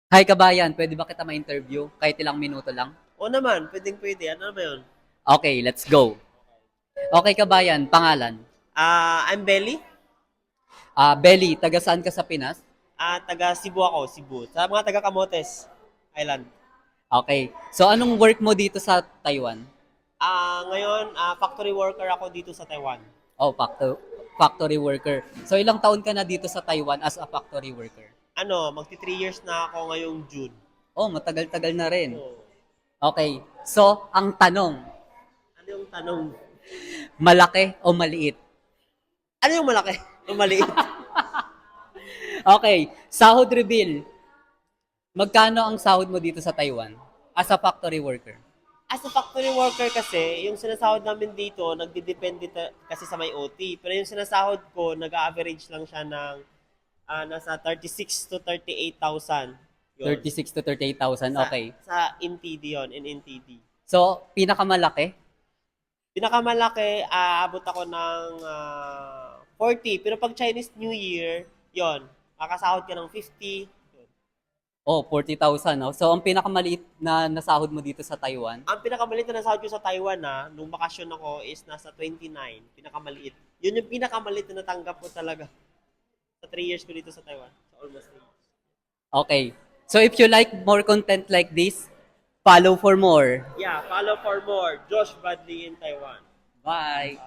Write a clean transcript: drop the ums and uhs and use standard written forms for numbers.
Hi kabayan, pwede ba kita ma-interview? Kahit ilang minuto lang? Oo naman, pwedeng-pwede. Ano ba yun? Okay, let's go. Okay kabayan, pangalan. I'm Belly. Belly, taga saan ka sa Pinas? Taga Cebu ako, Cebu. Sa mga taga Camotes Island. Okay. So anong work mo dito sa Taiwan? Ngayon, factory worker ako dito sa Taiwan. Oh, factory worker. So ilang taon ka na dito sa Taiwan as a factory worker? Magti 3 years na ako ngayong June. Oh, matagal-tagal na rin. So, Okay. So, ang tanong, ano yung tanong? malaki o maliit? Ano yung malaki? Yung maliit? Okay. Sahod reveal. Magkano ang sahod mo dito sa Taiwan as a factory worker? As a factory worker kasi, yung sinasahod namin dito, nagdidepende kasi sa may OT. Pero yung sinasahod ko, nag-average lang siya ng nasa 36 to 38,000. Yun. 36 to 38,000. Sa, Okay. sa NTD yon, in NTD. So, pinakamalaki? Pinakamalaki, aabot ako ng 40. Pero pag Chinese New Year, yon, makasahod ka ng 50. Yun. Oh, 40,000. No? So, ang pinakamaliit na nasahod mo dito sa Taiwan? Ang pinakamaliit na nasahod ko sa Taiwan nung bakasyon ako is nasa 29. Pinakamaliit. Yun yung pinakamaliit na natanggap ko talaga sa 3 years ko dito sa Taiwan. So almost 3 years. Okay. So, if you like more content like this, follow for more. Yeah, follow for more. Josh Bradley in Taiwan. Bye!